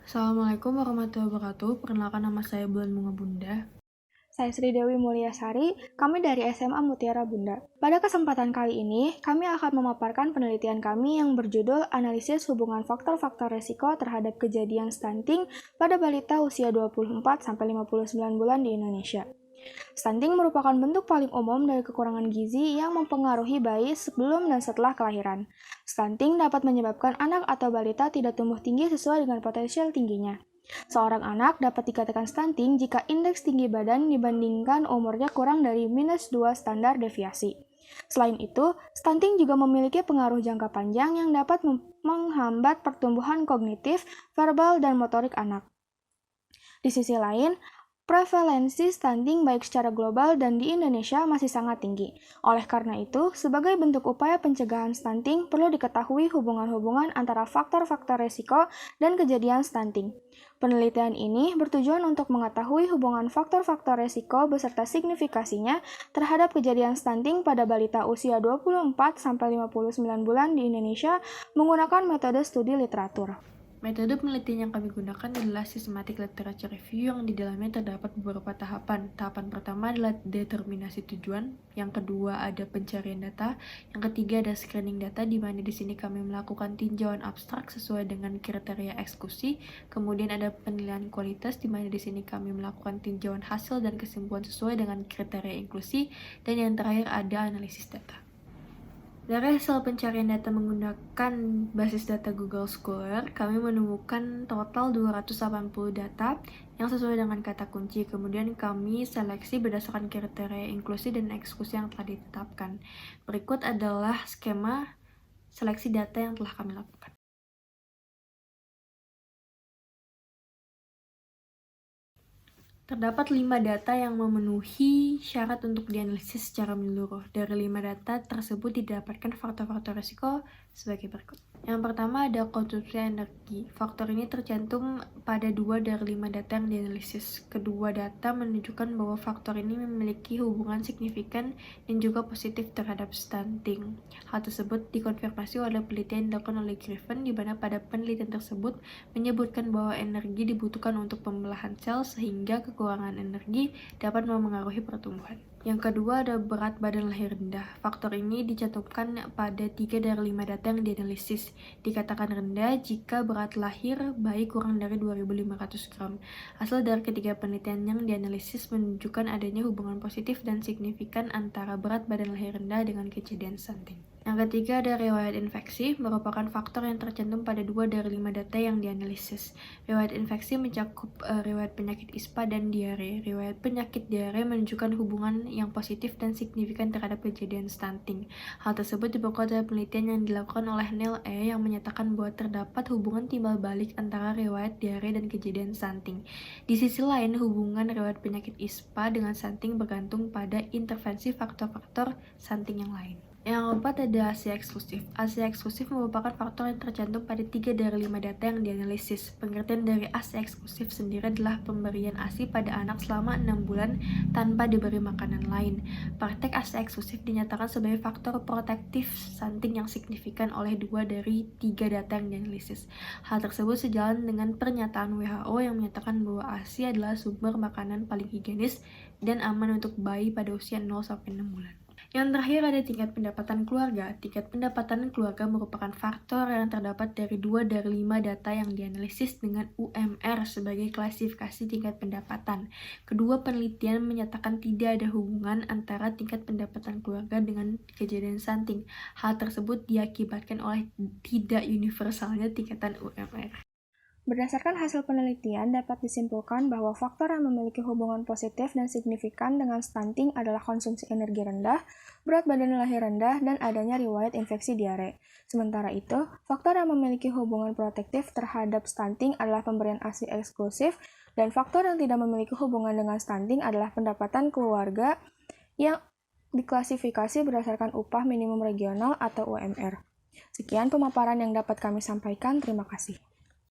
Assalamualaikum warahmatullahi wabarakatuh. Perkenalkan, nama saya Bulan Bunga Bunda. Saya Sri Dewi Mulyasari, kami dari SMA Mutiara Bunda. Pada kesempatan kali ini, kami akan memaparkan penelitian kami yang berjudul Analisis Hubungan Faktor-Faktor Resiko Terhadap Kejadian Stunting pada Balita Usia 24-59 bulan di Indonesia. Stunting merupakan bentuk paling umum dari kekurangan gizi yang mempengaruhi bayi sebelum dan setelah kelahiran. Stunting dapat menyebabkan anak atau balita tidak tumbuh tinggi sesuai dengan potensial tingginya. Seorang anak dapat dikatakan stunting jika indeks tinggi badan dibandingkan umurnya kurang dari -2 standar deviasi. Selain itu, stunting juga memiliki pengaruh jangka panjang yang dapat menghambat pertumbuhan kognitif, verbal, dan motorik anak. Di sisi lain, prevalensi stunting baik secara global dan di Indonesia masih sangat tinggi. Oleh karena itu, sebagai bentuk upaya pencegahan stunting, perlu diketahui hubungan-hubungan antara faktor-faktor risiko dan kejadian stunting. Penelitian ini bertujuan untuk mengetahui hubungan faktor-faktor risiko beserta signifikasinya terhadap kejadian stunting pada balita usia 24-59 bulan di Indonesia menggunakan metode studi literatur. Metode penelitian yang kami gunakan adalah systematic literature review yang di dalamnya terdapat beberapa tahapan. Tahapan pertama adalah determinasi tujuan, yang kedua ada pencarian data, yang ketiga ada screening data di mana di sini kami melakukan tinjauan abstrak sesuai dengan kriteria eksekusi, kemudian ada penilaian kualitas di mana di sini kami melakukan tinjauan hasil dan kesimpulan sesuai dengan kriteria inklusi, dan yang terakhir ada analisis data. Dari hasil pencarian data menggunakan basis data Google Scholar, kami menemukan total 280 data yang sesuai dengan kata kunci. Kemudian kami seleksi berdasarkan kriteria inklusi dan eksekusi yang telah ditetapkan. Berikut adalah skema seleksi data yang telah kami lakukan. Terdapat 5 data yang memenuhi syarat untuk dianalisis secara menyeluruh. Dari 5 data tersebut didapatkan faktor-faktor risiko sebagai berikut. Yang pertama ada konsumsi energi. Faktor ini tercantum pada 2 dari 5 data yang dianalisis. Kedua data menunjukkan bahwa faktor ini memiliki hubungan signifikan dan juga positif terhadap stunting. Hal tersebut dikonfirmasi oleh penelitian yang dilakukan oleh Griffin, di mana pada penelitian tersebut menyebutkan bahwa energi dibutuhkan untuk pembelahan sel sehingga kekurangan energi dapat memengaruhi pertumbuhan. Yang kedua ada berat badan lahir rendah. Faktor ini dicantumkan pada 3 dari 5 data yang dianalisis. Dikatakan rendah jika berat lahir bayi kurang dari 2.500 gram. Hasil dari ketiga penelitian yang dianalisis menunjukkan adanya hubungan positif dan signifikan antara berat badan lahir rendah dengan kejadian stunting. Yang ketiga ada riwayat infeksi, merupakan faktor yang tercantum pada 2 dari 5 data yang dianalisis. Riwayat infeksi mencakup riwayat penyakit ISPA dan diare. Riwayat penyakit diare menunjukkan hubungan yang positif dan signifikan terhadap kejadian stunting. Hal tersebut diperkuat dari penelitian yang dilakukan oleh Neil E. yang menyatakan bahwa terdapat hubungan timbal balik antara riwayat diare dan kejadian stunting. Di sisi lain, hubungan riwayat penyakit ISPA dengan stunting bergantung pada intervensi faktor-faktor stunting yang lain. Yang keempat ada ASI eksklusif. ASI eksklusif merupakan faktor yang tercantum pada 3 dari 5 data yang dianalisis. Pengertian dari ASI eksklusif sendiri adalah pemberian ASI pada anak selama 6 bulan tanpa diberi makanan lain. Praktek ASI eksklusif dinyatakan sebagai faktor protektif stunting yang signifikan oleh 2 dari 3 data yang dianalisis. Hal tersebut sejalan dengan pernyataan WHO yang menyatakan bahwa ASI adalah sumber makanan paling higienis dan aman untuk bayi pada usia 0-6 bulan. Yang terakhir ada tingkat pendapatan keluarga. Tingkat pendapatan keluarga merupakan faktor yang terdapat dari 2 dari 5 data yang dianalisis dengan UMR sebagai klasifikasi tingkat pendapatan. Kedua penelitian menyatakan tidak ada hubungan antara tingkat pendapatan keluarga dengan kejadian stunting. Hal tersebut diakibatkan oleh tidak universalnya tingkatan UMR. Berdasarkan hasil penelitian, dapat disimpulkan bahwa faktor yang memiliki hubungan positif dan signifikan dengan stunting adalah konsumsi energi rendah, berat badan lahir rendah, dan adanya riwayat infeksi diare. Sementara itu, faktor yang memiliki hubungan protektif terhadap stunting adalah pemberian ASI eksklusif, dan faktor yang tidak memiliki hubungan dengan stunting adalah pendapatan keluarga yang diklasifikasi berdasarkan upah minimum regional atau UMR. Sekian pemaparan yang dapat kami sampaikan. Terima kasih.